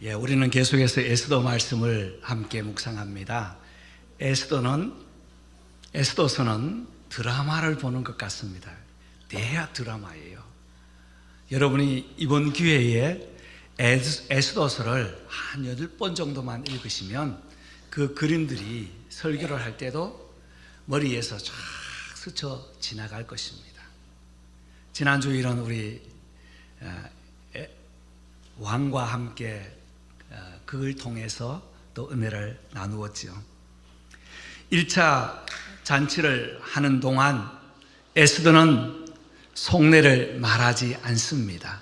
우리는 계속해서 에스더 말씀을 함께 묵상합니다. 에스더서는 드라마를 보는 것 같습니다. 대야 드라마예요. 여러분이 이번 기회에 에스더서를 한 8번 정도만 읽으시면 그 그림들이 설교를 할 때도 머리에서 쫙 스쳐 지나갈 것입니다. 지난주 이런 우리 왕과 함께 그걸 통해서 또 은혜를 나누었죠. 1차 잔치를 하는 동안 에스더는 속내를 말하지 않습니다.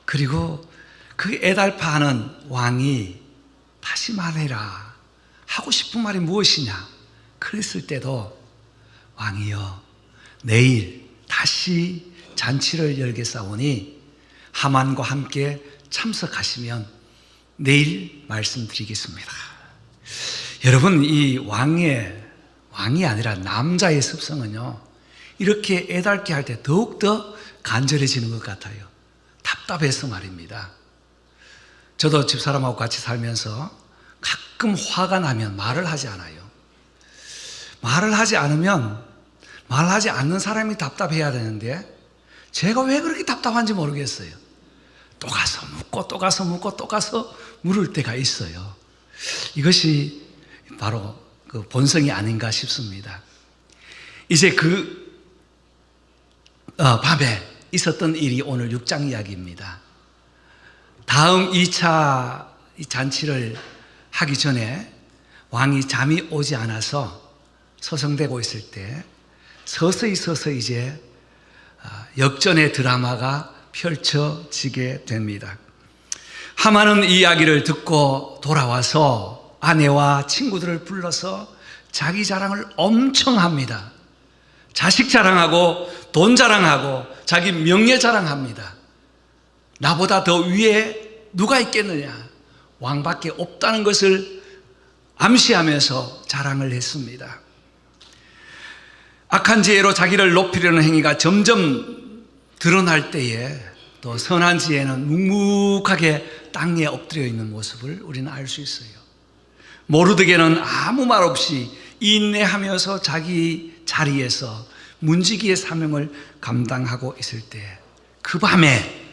그리고 그 애달파하는 왕이 다시 말해라, 하고 싶은 말이 무엇이냐 그랬을 때도 왕이여, 내일 다시 잔치를 열겠사오니 하만과 함께 참석하시면 내일 말씀드리겠습니다. 여러분, 이 왕이 아니라 남자의 습성은요, 이렇게 애달게 할 때 더욱더 간절해지는 것 같아요. 답답해서 말입니다. 저도 집사람하고 같이 살면서 가끔 화가 나면 말을 하지 않아요. 말을 하지 않으면 말하지 않는 사람이 답답해야 되는데 제가 왜 그렇게 답답한지 모르겠어요. 또 가서 묻고 또 가서 묻고 또 가서 물을 때가 있어요. 이것이 바로 그 본성이 아닌가 싶습니다. 이제 밤에 있었던 일이 오늘 6장 이야기입니다. 다음 2차 잔치를 하기 전에 왕이 잠이 오지 않아서 서성대고 있을 때 서서히 이제 역전의 드라마가 펼쳐지게 됩니다. 하만은 이 이야기를 듣고 돌아와서 아내와 친구들을 불러서 자기 자랑을 엄청 합니다. 자식 자랑하고 돈 자랑하고 자기 명예 자랑합니다. 나보다 더 위에 누가 있겠느냐, 왕밖에 없다는 것을 암시하면서 자랑을 했습니다. 악한 지혜로 자기를 높이려는 행위가 점점 드러날 때에 또 선한 지혜는 묵묵하게 땅에 엎드려 있는 모습을 우리는 알 수 있어요. 모르드게는 아무 말 없이 인내하면서 자기 자리에서 문지기의 사명을 감당하고 있을 때 그 밤에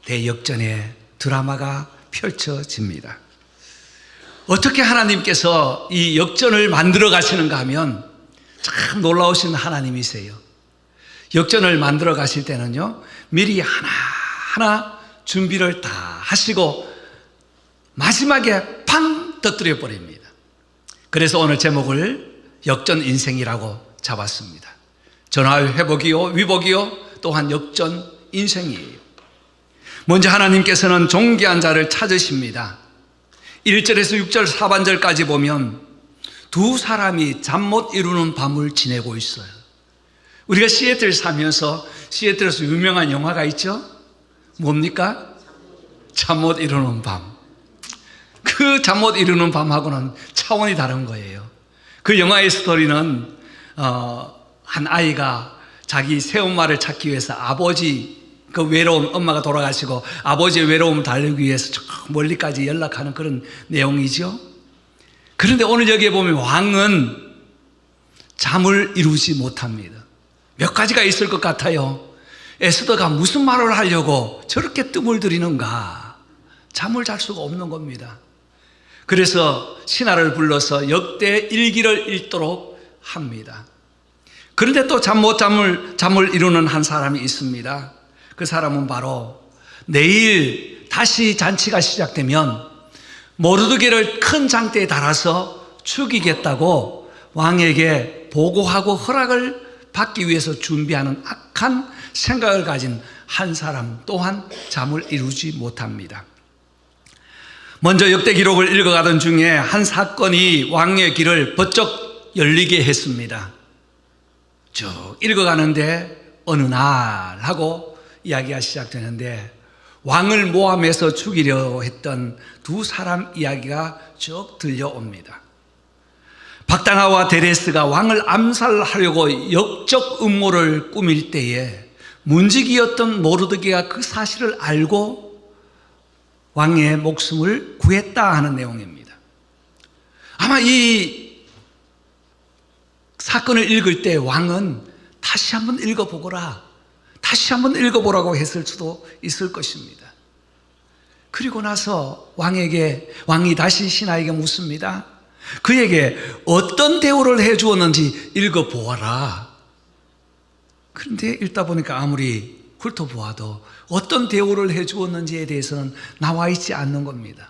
대역전의 드라마가 펼쳐집니다. 어떻게 하나님께서 이 역전을 만들어 가시는가 하면 참 놀라우신 하나님이세요. 역전을 만들어 가실 때는요, 미리 하나하나 준비를 다 하시고 마지막에 팡 터뜨려 버립니다. 그래서 오늘 제목을 역전 인생이라고 잡았습니다. 전화의 회복이요, 위복이요, 또한 역전 인생이에요. 먼저 하나님께서는 존귀한 자를 찾으십니다. 1절에서 6절 하반절까지 보면 두 사람이 잠 못 이루는 밤을 지내고 있어요. 우리가 시애틀 살면서 시애틀에서 유명한 영화가 있죠? 뭡니까? 잠 못 이루는 밤. 그 잠 못 이루는 밤하고는 차원이 다른 거예요. 그 영화의 스토리는 한 아이가 자기 새엄마를 찾기 위해서 아버지 그 외로움, 엄마가 돌아가시고 아버지의 외로움을 달래기 위해서 저 멀리까지 연락하는 그런 내용이죠. 그런데 오늘 여기에 보면 왕은 잠을 이루지 못합니다. 몇 가지가 있을 것 같아요. 에스더가 무슨 말을 하려고 저렇게 뜸을 들이는가, 잠을 잘 수가 없는 겁니다. 그래서 신하를 불러서 역대 일기를 읽도록 합니다. 그런데 또 잠을 이루는 한 사람이 있습니다. 그 사람은 바로 내일 다시 잔치가 시작되면 모르드게를 큰 장대에 달아서 죽이겠다고 왕에게 보고하고 허락을 받기 위해서 준비하는 악한 생각을 가진 한 사람 또한 잠을 이루지 못합니다. 먼저 역대 기록을 읽어가던 중에 한 사건이 왕의 길을 번쩍 열리게 했습니다. 쭉 읽어가는데 어느 날 하고 이야기가 시작되는데 왕을 모함해서 죽이려 했던 두 사람 이야기가 쭉 들려옵니다. 박다나와 데레스가 왕을 암살하려고 역적 음모를 꾸밀 때에 문지기였던 모르드게가 그 사실을 알고 왕의 목숨을 구했다 하는 내용입니다. 아마 이 사건을 읽을 때 왕은 다시 한번 읽어보거라, 다시 한번 읽어보라고 했을 수도 있을 것입니다. 그리고 나서 왕이 다시 신하에게 묻습니다. 그에게 어떤 대우를 해주었는지 읽어보아라. 그런데 읽다 보니까 아무리 훑어보아도 어떤 대우를 해주었는지에 대해서는 나와 있지 않는 겁니다.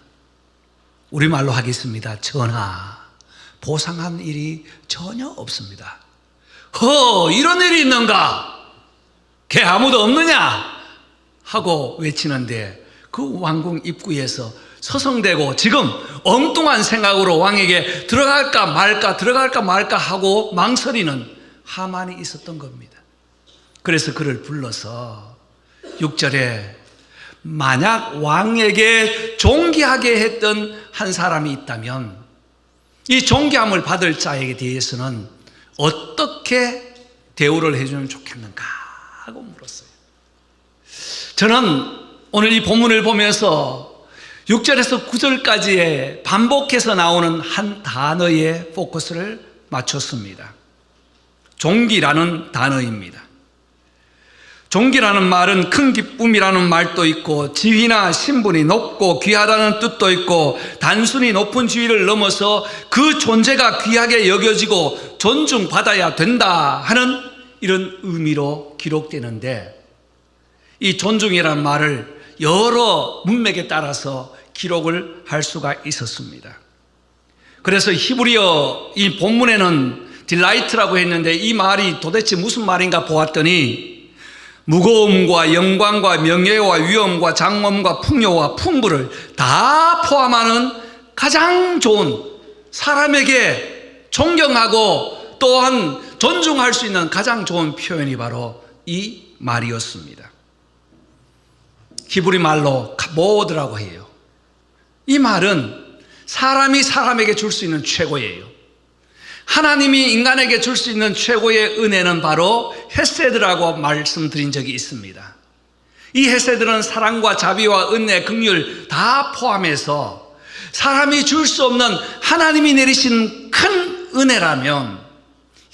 우리말로 하겠습니다. 전하, 보상한 일이 전혀 없습니다. 이런 일이 있는가? 걔 아무도 없느냐? 하고 외치는데 그 왕궁 입구에서 서성대고 지금 엉뚱한 생각으로 왕에게 들어갈까 말까 하고 망설이는 하만이 있었던 겁니다. 그래서 그를 불러서 6절에 만약 왕에게 존귀하게 했던 한 사람이 있다면 이 존귀함을 받을 자에게 대해서는 어떻게 대우를 해주면 좋겠는가 하고 물었어요. 저는 오늘 이 본문을 보면서 6절에서 9절까지의 반복해서 나오는 한 단어에 포커스를 맞췄습니다. 존귀라는 단어입니다. 존귀라는 말은 큰 기쁨이라는 말도 있고 지위나 신분이 높고 귀하다는 뜻도 있고 단순히 높은 지위를 넘어서 그 존재가 귀하게 여겨지고 존중받아야 된다 하는 이런 의미로 기록되는데, 이 존중이라는 말을 여러 문맥에 따라서 기록을 할 수가 있었습니다. 그래서 히브리어 이 본문에는 딜라이트라고 했는데 이 말이 도대체 무슨 말인가 보았더니 무거움과 영광과 명예와 위엄과 장엄과 풍요와 풍부를 다 포함하는 가장 좋은, 사람에게 존경하고 또한 존중할 수 있는 가장 좋은 표현이 바로 이 말이었습니다. 히브리 말로 카보드라고 해요. 이 말은 사람이 사람에게 줄 수 있는 최고예요. 하나님이 인간에게 줄 수 있는 최고의 은혜는 바로 헤세드라고 말씀드린 적이 있습니다. 이 헤세드는 사랑과 자비와 은혜, 긍휼 다 포함해서 사람이 줄 수 없는 하나님이 내리신 큰 은혜라면,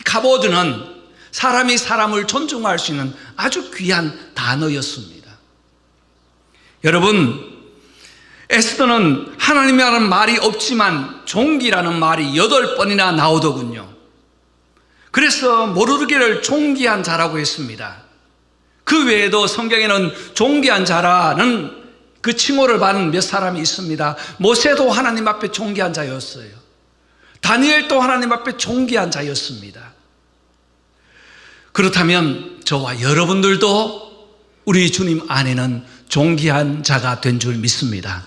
카보드는 사람이 사람을 존중할 수 있는 아주 귀한 단어였습니다. 여러분, 에스더는 하나님이라는 말이 없지만 존귀라는 말이 8번이나 나오더군요. 그래서 모르드게를 존귀한 자라고 했습니다. 그 외에도 성경에는 존귀한 자라는 그 칭호를 받은 몇 사람이 있습니다. 모세도 하나님 앞에 존귀한 자였어요. 다니엘도 하나님 앞에 존귀한 자였습니다. 그렇다면 저와 여러분들도 우리 주님 안에는 존귀한 자가 된 줄 믿습니다.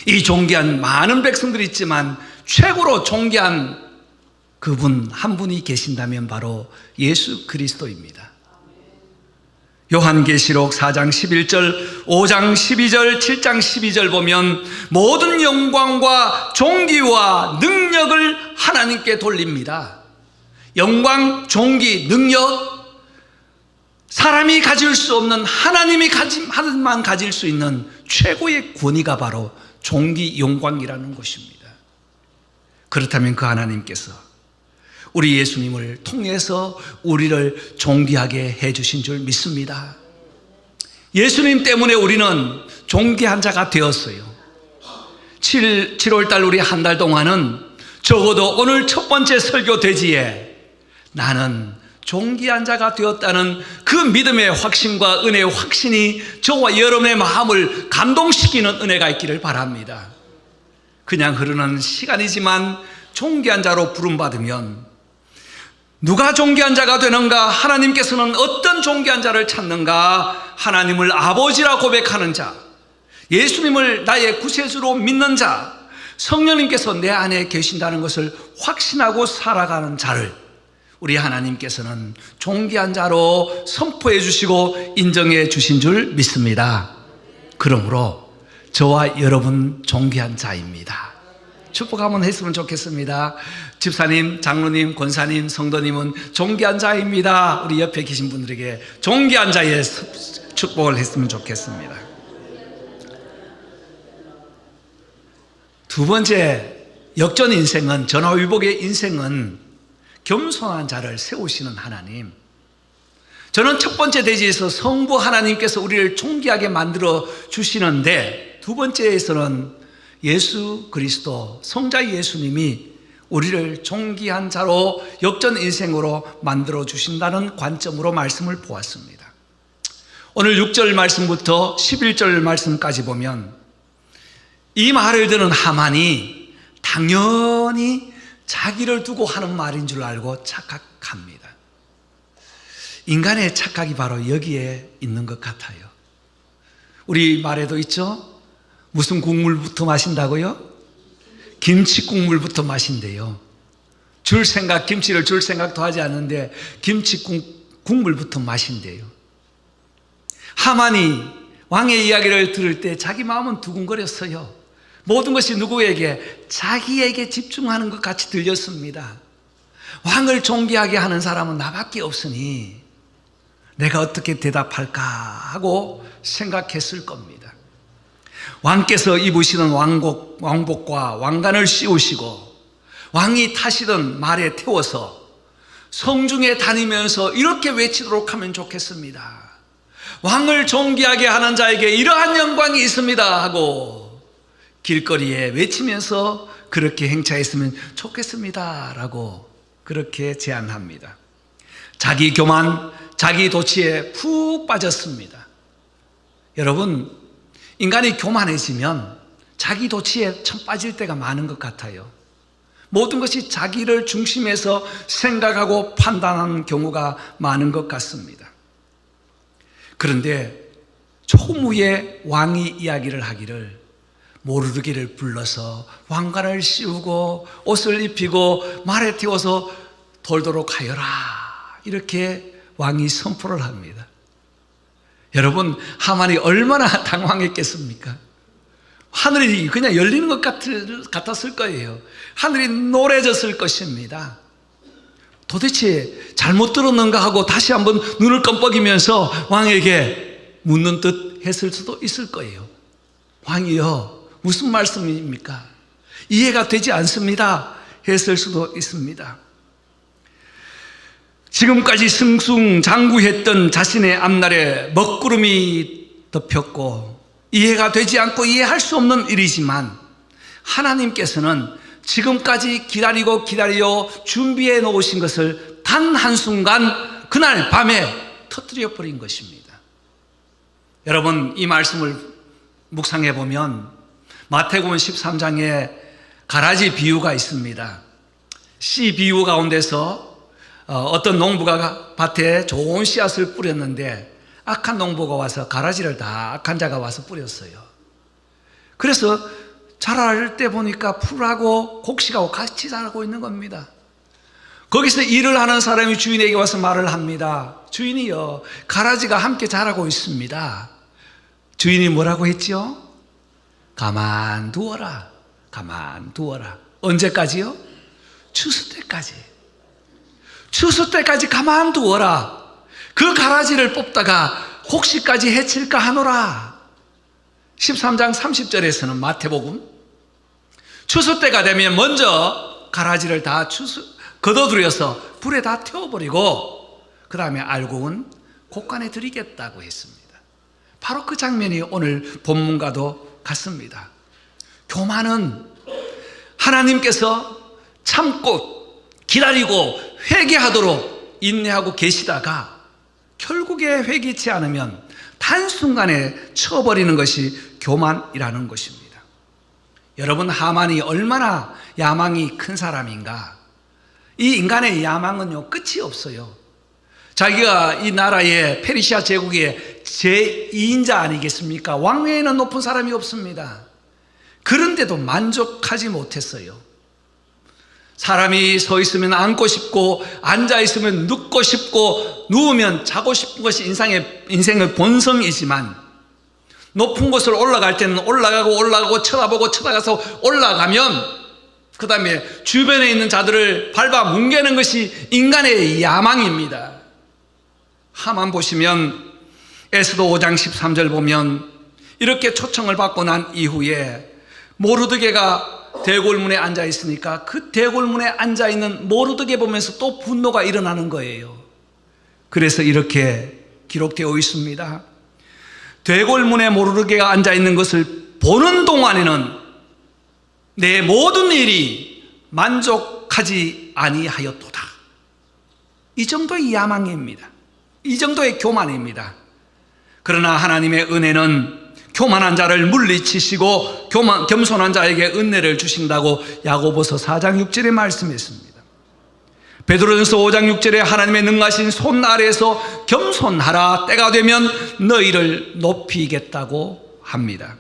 이 존귀한 많은 백성들이 있지만 최고로 존귀한 그분 한 분이 계신다면 바로 예수 그리스도입니다. 요한계시록 4장 11절, 5장 12절, 7장 12절 보면 모든 영광과 존귀와 능력을 하나님께 돌립니다. 영광, 존귀, 능력, 사람이 가질 수 없는 하나님만 가질 수 있는 최고의 권위가 바로 존귀, 영광이라는 것입니다. 그렇다면 그 하나님께서 우리 예수님을 통해서 우리를 존귀하게 해주신 줄 믿습니다. 예수님 때문에 우리는 존귀한 자가 되었어요. 7월달 우리 한 달 동안은 적어도 오늘 첫 번째 설교 대지에 나는 존귀한 자가 되었다는 그 믿음의 확신과 은혜의 확신이 저와 여러분의 마음을 감동시키는 은혜가 있기를 바랍니다. 그냥 흐르는 시간이지만 존귀한 자로 부름받으면 누가 존귀한 자가 되는가? 하나님께서는 어떤 존귀한 자를 찾는가? 하나님을 아버지라 고백하는 자, 예수님을 나의 구세주로 믿는 자, 성령님께서 내 안에 계신다는 것을 확신하고 살아가는 자를 우리 하나님께서는 존귀한 자로 선포해 주시고 인정해 주신 줄 믿습니다. 그러므로 저와 여러분 존귀한 자입니다. 축복 한번 했으면 좋겠습니다. 집사님, 장로님, 권사님, 성도님은 존귀한 자입니다. 우리 옆에 계신 분들에게 존귀한 자의 축복을 했으면 좋겠습니다. 두 번째 역전 인생은, 전화위복의 인생은 겸손한 자를 세우시는 하나님. 저는 첫 번째 대지에서 성부 하나님께서 우리를 존귀하게 만들어 주시는데, 두 번째에서는 예수 그리스도, 성자 예수님이 우리를 존귀한 자로 역전 인생으로 만들어 주신다는 관점으로 말씀을 보았습니다. 오늘 6절 말씀부터 11절 말씀까지 보면 이 말을 들은 하만이 당연히 자기를 두고 하는 말인 줄 알고 착각합니다. 인간의 착각이 바로 여기에 있는 것 같아요. 우리 말에도 있죠? 무슨 국물부터 마신다고요? 김치 국물부터 마신대요. 김치를 줄 생각도 하지 않는데 김치 국물부터 마신대요. 하만이 왕의 이야기를 들을 때 자기 마음은 두근거렸어요. 모든 것이 누구에게? 자기에게 집중하는 것 같이 들렸습니다. 왕을 존귀하게 하는 사람은 나밖에 없으니 내가 어떻게 대답할까 하고 생각했을 겁니다. 왕께서 입으시던 왕복과 왕관을 씌우시고 왕이 타시던 말에 태워서 성중에 다니면서 이렇게 외치도록 하면 좋겠습니다. 왕을 존귀하게 하는 자에게 이러한 영광이 있습니다 하고 길거리에 외치면서 그렇게 행차했으면 좋겠습니다 라고 그렇게 제안합니다. 자기 교만, 자기 도취에 푹 빠졌습니다. 여러분, 인간이 교만해지면 자기 도취에 참 빠질 때가 많은 것 같아요. 모든 것이 자기를 중심에서 생각하고 판단하는 경우가 많은 것 같습니다. 그런데 조금 후에 왕이 이야기를 하기를 모르드게를 불러서 왕관을 씌우고 옷을 입히고 말에 태워서 돌도록 하여라, 이렇게 왕이 선포를 합니다. 여러분, 하만이 얼마나 당황했겠습니까? 하늘이 그냥 열리는 것 같았을 거예요. 하늘이 노래졌을 것입니다. 도대체 잘못 들었는가 하고 다시 한번 눈을 껌뻑이면서 왕에게 묻는 듯 했을 수도 있을 거예요. 왕이여, 무슨 말씀입니까? 이해가 되지 않습니다 했을 수도 있습니다. 지금까지 승승장구했던 자신의 앞날에 먹구름이 덮였고 이해가 되지 않고 이해할 수 없는 일이지만 하나님께서는 지금까지 기다리고 기다려 준비해 놓으신 것을 단 한순간 그날 밤에 터뜨려 버린 것입니다. 여러분, 이 말씀을 묵상해 보면 마태복음 13장에 가라지 비유가 있습니다. 씨 비유 가운데서 어떤 농부가 밭에 좋은 씨앗을 뿌렸는데 악한 농부가 와서 가라지를 다 악한 자가 와서 뿌렸어요. 그래서 자랄 때 보니까 풀하고 곡식하고 같이 자라고 있는 겁니다. 거기서 일을 하는 사람이 주인에게 와서 말을 합니다. 주인이요, 가라지가 함께 자라고 있습니다. 주인이 뭐라고 했죠? 가만두어라, 가만두어라. 언제까지요? 추수 때까지. 추수 때까지 가만두어라. 그 가라지를 뽑다가 곡식까지 해칠까 하노라. 13장 30절에서는 마태복음, 추수 때가 되면 먼저 가라지를 다 걷어들여서 불에 다 태워버리고 그 다음에 알곡은 곡간에 들이겠다고 했습니다. 바로 그 장면이 오늘 본문과도 같습니다. 교만은 하나님께서 참고 기다리고 회개하도록 인내하고 계시다가 결국에 회개치 않으면 단순간에 쳐버리는 것이 교만이라는 것입니다. 여러분, 하만이 얼마나 야망이 큰 사람인가? 이 인간의 야망은요, 끝이 없어요. 자기가 이 나라의 페르시아 제국의 제2인자 아니겠습니까? 왕 외에는 높은 사람이 없습니다. 그런데도 만족하지 못했어요. 사람이 서 있으면 앉고 싶고 앉아 있으면 눕고 싶고 누우면 자고 싶은 것이 인생의 본성이지만 높은 곳을 올라갈 때는 올라가고 쳐다보고 쳐다가서 올라가면 그 다음에 주변에 있는 자들을 밟아 뭉개는 것이 인간의 야망입니다. 하만 보시면 에스더 5장 13절 보면 이렇게 초청을 받고 난 이후에 모르드게가 대궐문에 앉아 있으니까 그 대궐문에 앉아 있는 모르드게 보면서 또 분노가 일어나는 거예요. 그래서 이렇게 기록되어 있습니다. 대궐문에 모르드게가 앉아 있는 것을 보는 동안에는 내 모든 일이 만족하지 아니하였도다. 이 정도의 야망입니다. 이 정도의 교만입니다. 그러나 하나님의 은혜는 교만한 자를 물리치시고 겸손한 자에게 은혜를 주신다고 야고보서 4장 6절에 말씀했습니다. 베드로전서 5장 6절에 하나님의 능하신 손 아래에서 겸손하라, 때가 되면 너희를 높이겠다고 합니다.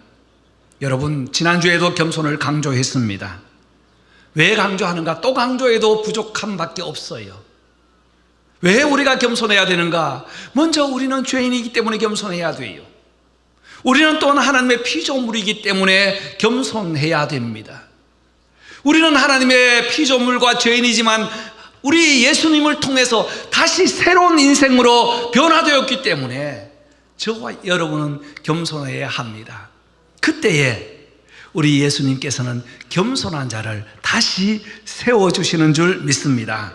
여러분, 지난주에도 겸손을 강조했습니다. 왜 강조하는가? 또 강조해도 부족함밖에 없어요. 왜 우리가 겸손해야 되는가? 먼저 우리는 죄인이기 때문에 겸손해야 돼요. 우리는 또한 하나님의 피조물이기 때문에 겸손해야 됩니다. 우리는 하나님의 피조물과 죄인이지만 우리 예수님을 통해서 다시 새로운 인생으로 변화되었기 때문에 저와 여러분은 겸손해야 합니다. 그때에 우리 예수님께서는 겸손한 자를 다시 세워주시는 줄 믿습니다.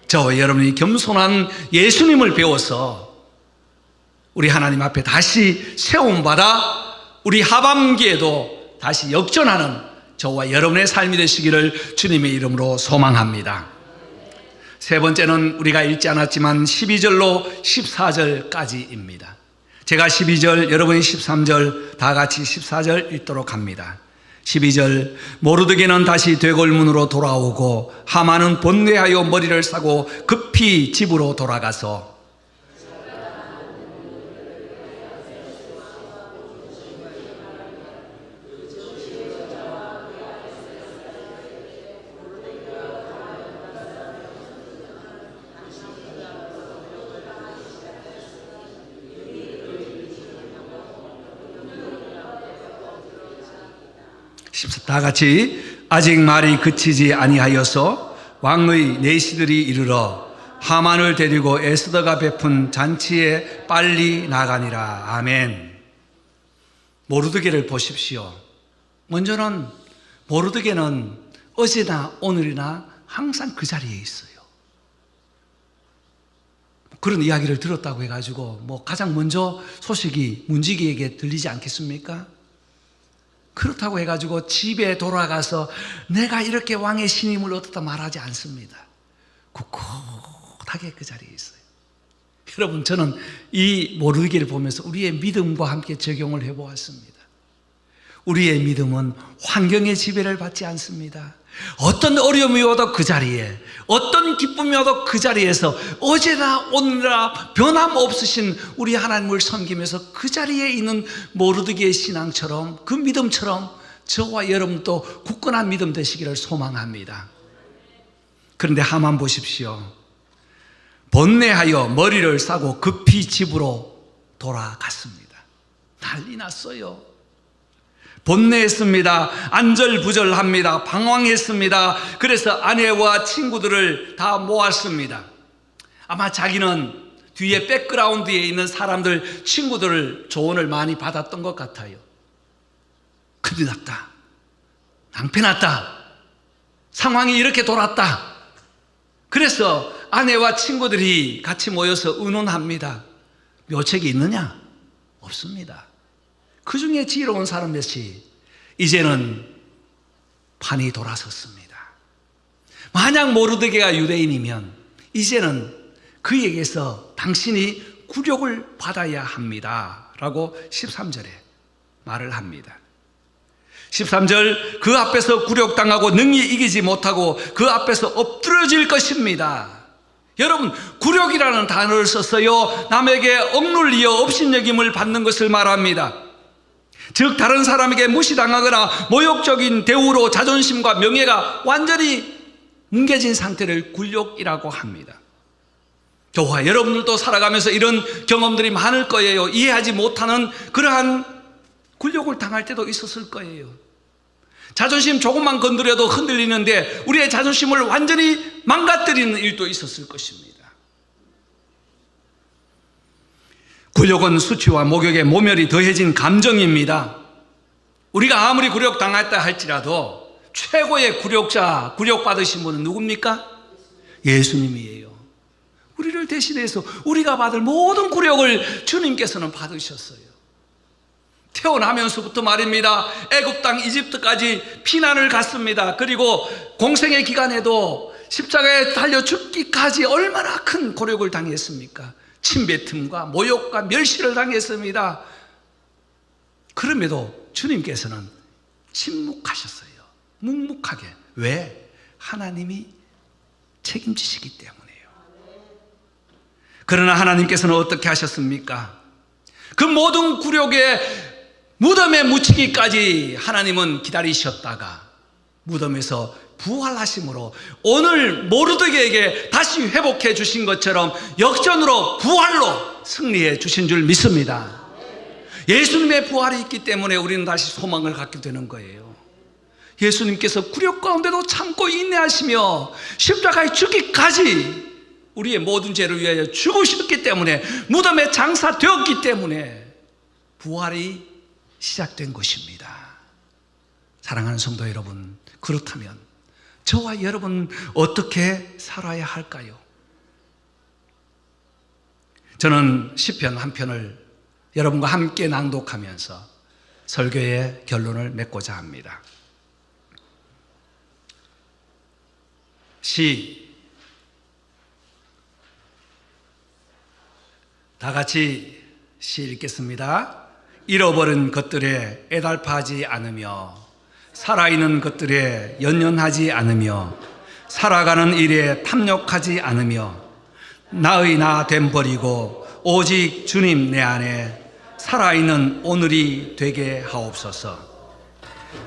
저와 여러분이 겸손한 예수님을 배워서 우리 하나님 앞에 다시 세움받아 우리 하반기에도 다시 역전하는 저와 여러분의 삶이 되시기를 주님의 이름으로 소망합니다. 세 번째는 우리가 읽지 않았지만 12절로 14절까지입니다. 제가 12절, 여러분이 13절, 다 같이 14절 읽도록 합니다. 12절, 모르드게는 다시 되골문으로 돌아오고 하만은 번뇌하여 머리를 싸고 급히 집으로 돌아가서 다 같이 아직 말이 그치지 아니하여서 왕의 내시들이 이르러 하만을 데리고 에스더가 베푼 잔치에 빨리 나가니라. 아멘. 모르드게를 보십시오. 먼저는 모르드게는 어제나 오늘이나 항상 그 자리에 있어요. 그런 이야기를 들었다고 해가지고 가장 먼저 소식이 문지기에게 들리지 않겠습니까? 그렇다고 해가지고 집에 돌아가서 내가 이렇게 왕의 신임을 얻었다 말하지 않습니다. 굳굳하게 그 자리에 있어요. 여러분, 저는 이 모르드게를 보면서 우리의 믿음과 함께 적용을 해보았습니다. 우리의 믿음은 환경의 지배를 받지 않습니다. 어떤 어려움이 와도 그 자리에, 어떤 기쁨이 와도 그 자리에서 어제나 오늘이나 변함없으신 우리 하나님을 섬기면서 그 자리에 있는 모르드게의 신앙처럼, 그 믿음처럼 저와 여러분도 굳건한 믿음 되시기를 소망합니다. 그런데 하만 보십시오. 번뇌하여 머리를 싸고 급히 집으로 돌아갔습니다. 난리 났어요. 번뇌했습니다. 안절부절합니다. 방황했습니다. 그래서 아내와 친구들을 다 모았습니다. 아마 자기는 뒤에 백그라운드에 있는 사람들, 친구들을 조언을 많이 받았던 것 같아요. 큰일 났다. 낭패 났다. 상황이 이렇게 돌았다. 그래서 아내와 친구들이 같이 모여서 의논합니다. 묘책이 있느냐? 없습니다. 그 중에 지혜로운 사람 몇이 이제는 판이 돌아섰습니다. 만약 모르드게가 유대인이면 이제는 그에게서 당신이 굴욕을 받아야 합니다 라고 13절에 말을 합니다. 13절, 그 앞에서 굴욕당하고 능히 이기지 못하고 그 앞에서 엎드러질 것입니다. 여러분, 굴욕이라는 단어를 썼어요. 남에게 억눌리어 업신여김을 받는 것을 말합니다. 즉 다른 사람에게 무시당하거나 모욕적인 대우로 자존심과 명예가 완전히 뭉개진 상태를 굴욕이라고 합니다. 저와 여러분들도 살아가면서 이런 경험들이 많을 거예요. 이해하지 못하는 그러한 굴욕을 당할 때도 있었을 거예요. 자존심 조금만 건드려도 흔들리는데 우리의 자존심을 완전히 망가뜨리는 일도 있었을 것입니다. 굴욕은 수치와 목욕에 모멸이 더해진 감정입니다. 우리가 아무리 굴욕 당했다 할지라도 최고의 굴욕자, 굴욕받으신 분은 누굽니까? 예수님이에요. 우리를 대신해서 우리가 받을 모든 굴욕을 주님께서는 받으셨어요. 태어나면서부터 말입니다. 애굽 땅 이집트까지 피난을 갔습니다. 그리고 공생의 기간에도 십자가에 달려 죽기까지 얼마나 큰 굴욕을 당했습니까? 침뱉음과 모욕과 멸시를 당했습니다. 그럼에도 주님께서는 침묵하셨어요. 묵묵하게. 왜? 하나님이 책임지시기 때문이에요. 그러나 하나님께서는 어떻게 하셨습니까? 그 모든 굴욕에 무덤에 묻히기까지 하나님은 기다리셨다가 무덤에서 부활하심으로 오늘 모르드게에게 다시 회복해 주신 것처럼 역전으로 부활로 승리해 주신 줄 믿습니다. 예수님의 부활이 있기 때문에 우리는 다시 소망을 갖게 되는 거예요. 예수님께서 굴욕 가운데도 참고 인내하시며 십자가에 죽기까지 우리의 모든 죄를 위하여 죽으셨기 때문에, 무덤에 장사되었기 때문에 부활이 시작된 것입니다. 사랑하는 성도 여러분, 그렇다면 저와 여러분 어떻게 살아야 할까요? 저는 시편 한 편을 여러분과 함께 낭독하면서 설교의 결론을 맺고자 합니다. 다 같이 시 읽겠습니다. 잃어버린 것들에 애달파하지 않으며 살아있는 것들에 연연하지 않으며 살아가는 일에 탐욕하지 않으며 나의 나 됨 버리고 오직 주님 내 안에 살아있는 오늘이 되게 하옵소서.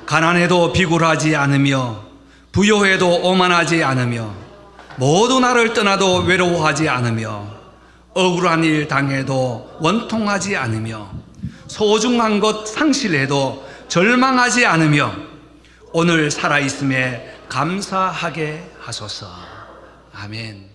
가난해도 비굴하지 않으며 부요해도 오만하지 않으며 모두 나를 떠나도 외로워하지 않으며 억울한 일 당해도 원통하지 않으며 소중한 것 상실해도 절망하지 않으며 오늘 살아있음에 감사하게 하소서. 아멘.